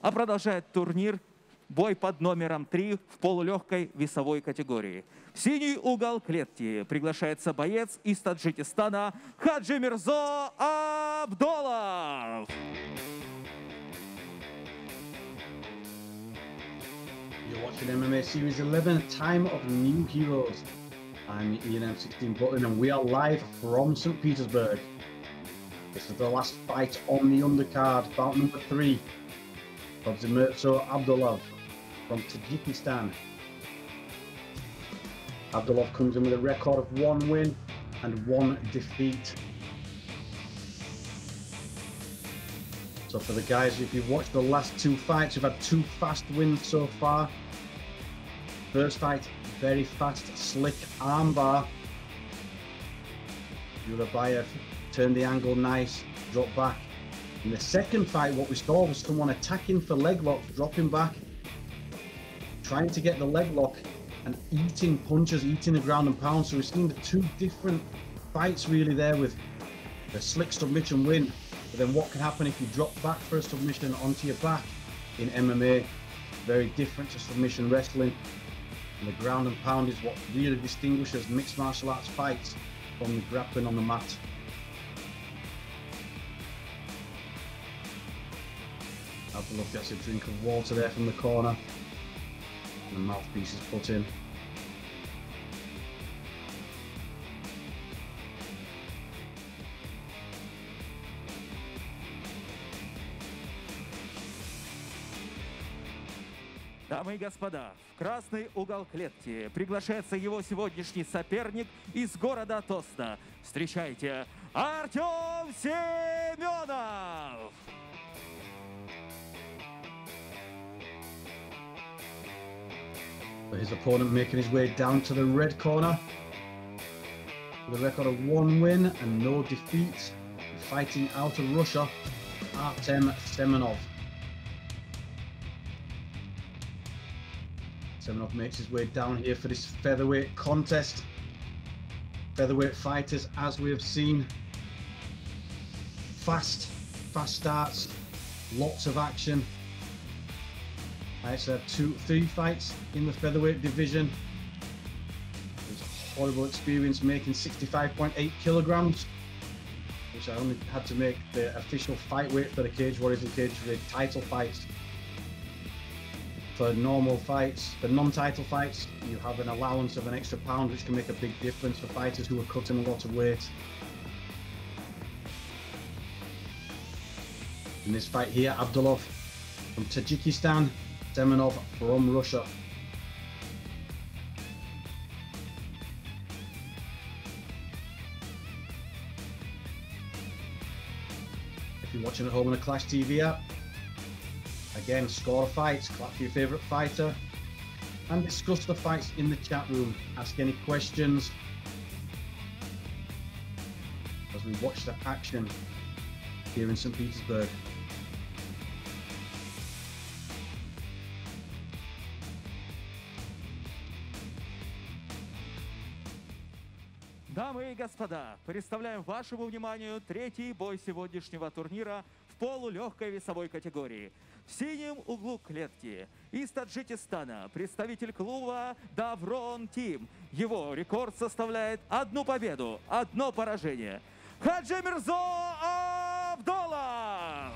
А продолжает турнир бой под номером 3 в полулегкой весовой категории. В синий угол клетки приглашается боец из Таджикистана Ходжимирзо Абдолов. You're watching MMA Series 11, Time of New Heroes. I'm Ian M16 Button and we are live from St. Petersburg. This is the last fight on the undercard, bout number 3. Khodzimirzo Abdolov from Tajikistan. Abdolov comes in with a record of 1 win and 1 defeat. So for the guys, if you've watched the last 2 fights, we've had 2 fast wins so far. First fight, very fast, slick armbar. Yurabayev turned the angle nice, dropped back. In the second fight, what we saw was someone attacking for leg locks, dropping back, trying to get the leg lock and eating punches, eating the ground and pound. So we've seen the 2 different fights really there, with the slick submission win. But then what can happen if you drop back for a submission onto your back in MMA? Very different to submission wrestling. And the ground and pound is what really distinguishes mixed martial arts fights from the grappling on the mat. Abdolov gets a drink of water there from the corner. And the mouthpiece is put in. Дамы и господа, в красный угол клетки приглашается его сегодняшний соперник из города Тосно. Встречайте, Артем Семенов! His opponent making his way down to the red corner with a record of 1 win and no defeats. Fighting out of Russia, Artem Semenov. Semenov makes his way down here for this featherweight contest. Featherweight fighters, as we have seen, fast starts, lots of action. I actually had 3 fights in the featherweight division. It was a horrible experience making 65.8 kilograms, which I only had to make the official fight weight for the Cage Warriors and Cage Warriors title fights. For normal fights, for non-title fights, you have an allowance of an extra pound, which can make a big difference for fighters who are cutting a lot of weight. In this fight here, Abdolov from Tajikistan, Semenov from Russia. If you're watching at home on the Clash TV app, again, score fights, clap for your favourite fighter, and discuss the fights in the chat room. Ask any questions as we watch the action here in St. Petersburg. Дамы и господа, представляем вашему вниманию 3-й бой сегодняшнего турнира в полулегкой весовой категории. В синем углу клетки из Таджикистана представитель клуба Даврон Тим. Его рекорд составляет 1 победу, 1 поражение. Ходжимирзо Абдолов!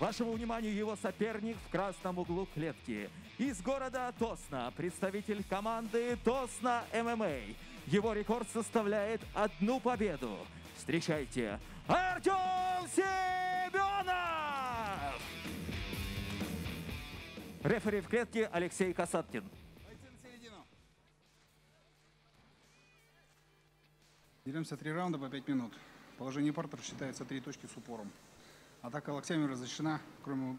Вашему вниманию его соперник в красном углу клетки. Из города Тосно, представитель команды Тосно ММА. Его рекорд составляет 1 победу. Встречайте, Артем Семенов! Рефери в клетке Алексей Касаткин. Деремся 3 раунда по 5 минут. Положение партера считается 3 точки с упором. Атака локтями разрешена, кроме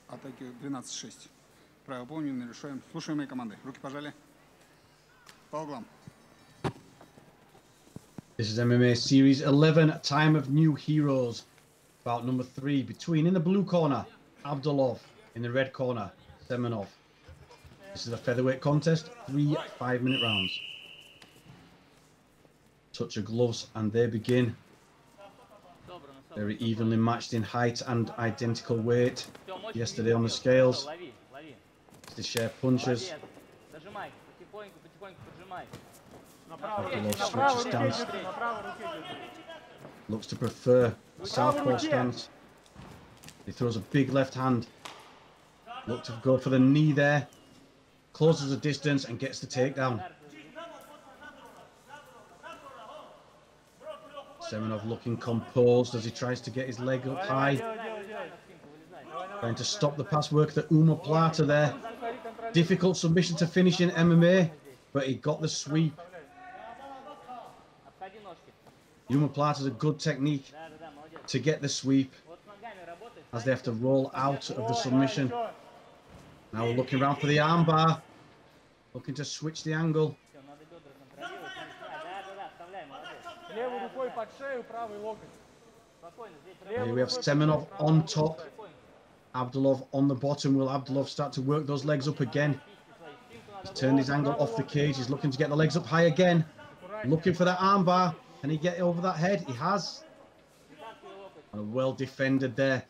атаки 12-6. Правила помним, решаем. Слушаем мои команды. Руки пожали. По углам. This is MMA Series 11, Time of New Heroes. Bout number 3 between, in the blue corner, Abdolov. In the red corner, Semenov. This is a featherweight contest, 3 5-minute rounds. Touch of gloves and they begin. Very evenly matched in height and identical weight yesterday on the scales. They share punches. Abdolov switches stance. Looks to prefer a southpaw stance. He throws a big left hand. Look to go for the knee there. Closes the distance and gets the takedown. Semenov looking composed as he tries to get his leg up high. Trying to stop the pass work that omoplata there. Difficult submission to finish in MMA, but he got the sweep. Omoplata is a good technique to get the sweep as they have to roll out of the submission. Now we're looking around for the armbar. Looking to switch the angle. Here we have Semenov on top. Abdolov on the bottom. Will Abdolov start to work those legs up again? He's turned his angle off the cage. He's looking to get the legs up high again. Looking for that armbar. Can he get over that head? He has. And well defended there.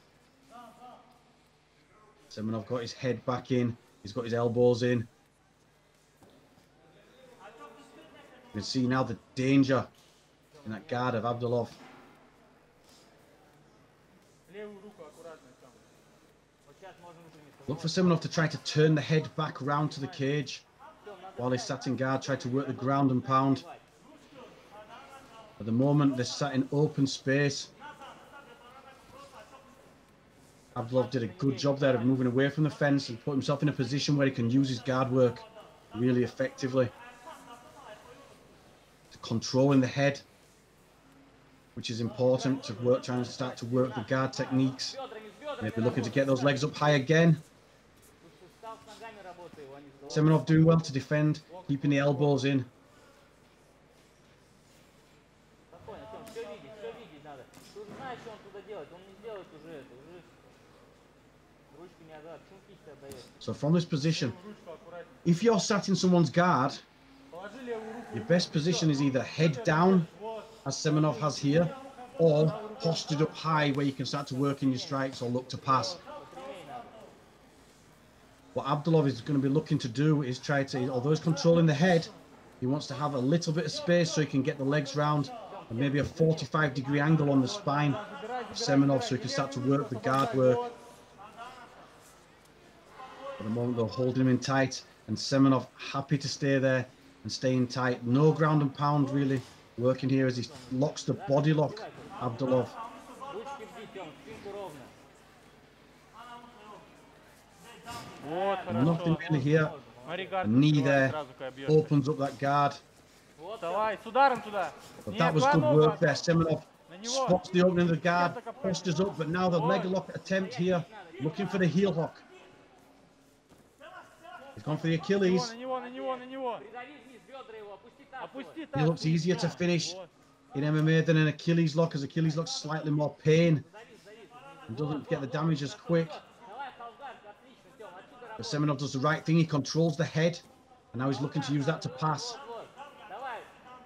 Semenov got his head back in. He's got his elbows in. You can see now the danger in that guard of Abdolov. Look for Semenov to try to turn the head back round to the cage while he's sat in guard, try to work the ground and pound. At the moment, they're sat in open space. Abdolov did a good job there of moving away from the fence and put himself in a position where he can use his guard work really effectively. Controlling the head, which is important to work, trying to start to work the guard techniques. Maybe looking to get those legs up high again. Semenov doing well to defend, keeping the elbows in. So from this position, if you're sat in someone's guard, your best position is either head down, as Semenov has here, or posted up high where you can start to work in your strikes or look to pass. What Abdolov is going to be looking to do is try to, although he's controlling the head, he wants to have a little bit of space so he can get the legs round and maybe a 45-degree angle on the spine of Semenov so he can start to work the guard work. At the moment, they're holding him in tight, and Semenov happy to stay there and staying tight. No ground and pound really working here as he locks the body lock, Abdolov. Nothing really here. A knee there opens up that guard. But that was good work there. Semenov spots the opening of the guard, postures up, but now the leg lock attempt here, looking for the heel hook. He's gone for the Achilles. He looks easier to finish in MMA than an Achilles lock, as Achilles lock's slightly more pain and doesn't get the damage as quick. But Semenov does the right thing. He controls the head, and now he's looking to use that to pass.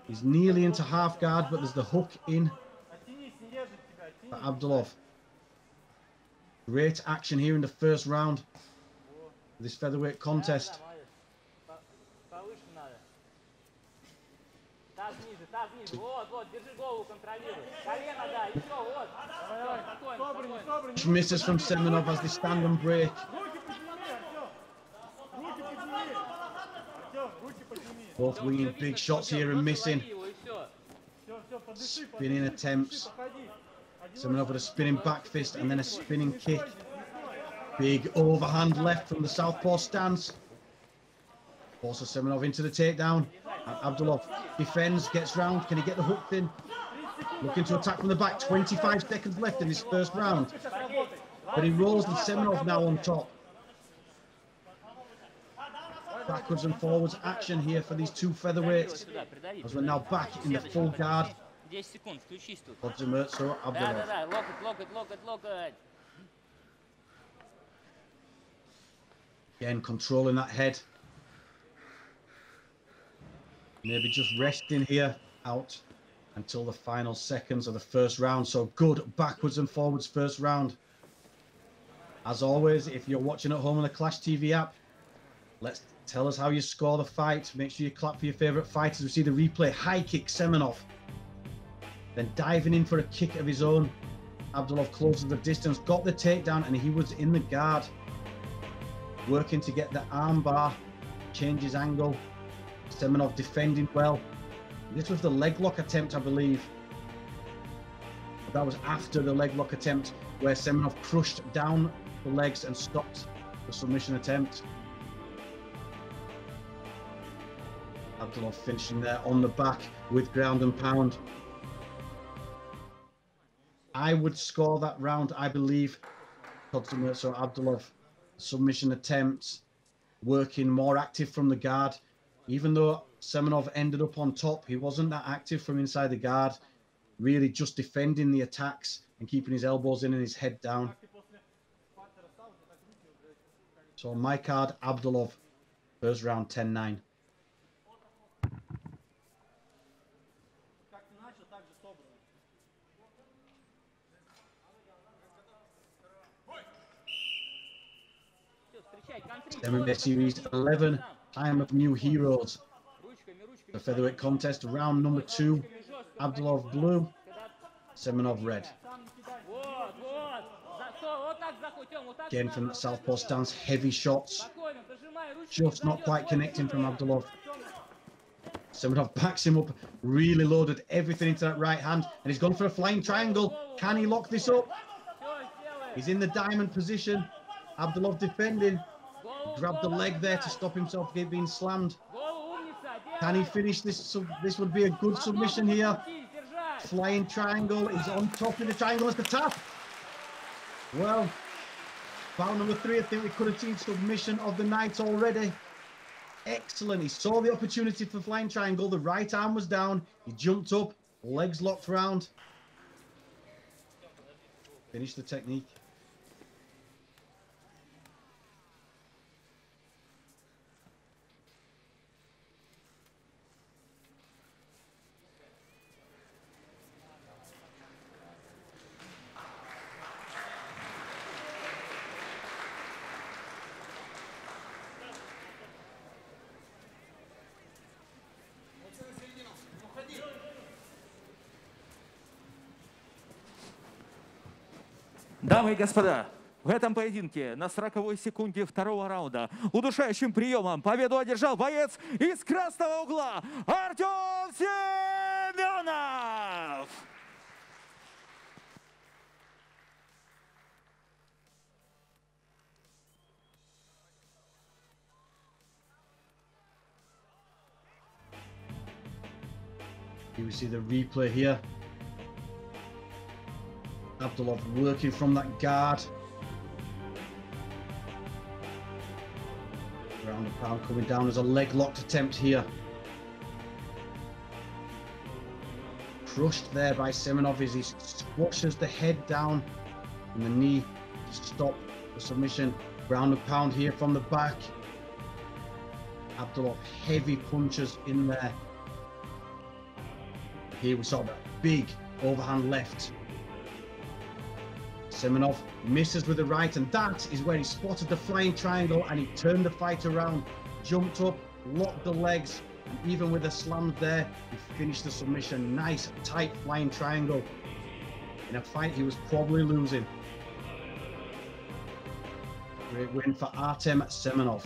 He's nearly into half guard, but there's the hook in for Abdolov. Great action here in the first round of this featherweight contest. Misses from Semenov as they stand and break. Both winging big shots here and missing. Spinning attempts. Semenov with a spinning back fist and then a spinning kick. Big overhand left from the southpaw stance. Forces Semenov into the takedown. And Abdolov defends, gets round. Can he get the hook in? Looking to attack from the back. 25 seconds left in his first round. But he rolls and Semenov now on top. Backwards and forwards action here for these two featherweights, as we're now back in the full guard. Khodzimirzo Abdolov. Again, controlling that head. Maybe just resting here, out until the final seconds of the first round. So good backwards and forwards first round. As always, if you're watching at home on the Clash TV app, tell us how you score the fight. Make sure you clap for your favorite fighters. We see the replay. High kick, Semenov. Then diving in for a kick of his own. Abdolov closes the distance, got the takedown, and he was in the guard. Working to get the arm bar, change his angle. Semenov defending well. This was the leg lock attempt, I believe. That was after the leg lock attempt where Semenov crushed down the legs and stopped the submission attempt. Abdolov finishing there on the back with ground and pound. I would score that round, I believe. Khodzimirzo Abdolov, submission attempts, working more active from the guard. Even though Semenov ended up on top, he wasn't that active from inside the guard, really just defending the attacks and keeping his elbows in and his head down. So on my card, Abdolov, first round 10-9. MMA Series 11, Time of New Heroes. The featherweight contest, round number 2. Abdolov blue, Semenov red. Again from that southpaw stance, heavy shots. Just not quite connecting from Abdolov. Semenov backs him up, really loaded everything into that right hand, and he's gone for a flying triangle. Can he lock this up? He's in the diamond position. Abdolov defending. Grabbed the leg there to stop himself being slammed. Can he finish this? This would be a good submission here. Flying triangle. He's on top of the triangle as the tap. Well, bout number 3, I think we could have seen submission of the night already. Excellent. He saw the opportunity for flying triangle. The right arm was down. He jumped up. Legs locked round. Finished the technique. Дамы и господа, в этом поединке на 40-й секунде второго раунда удушающим приемом победу одержал боец из красного угла Артем Семенов! You see the replay here. Abdolov working from that guard. Ground and pound coming down as a leg locked attempt here. Crushed there by Semenov as he squashes the head down and the knee to stop the submission. Ground and pound here from the back. Abdolov heavy punches in there. Here we saw that big overhand left. Semenov misses with the right, and that is where he spotted the flying triangle and he turned the fight around, jumped up, locked the legs, and even with the slams there, he finished the submission. Nice, tight flying triangle in a fight he was probably losing. Great win for Artem Semenov.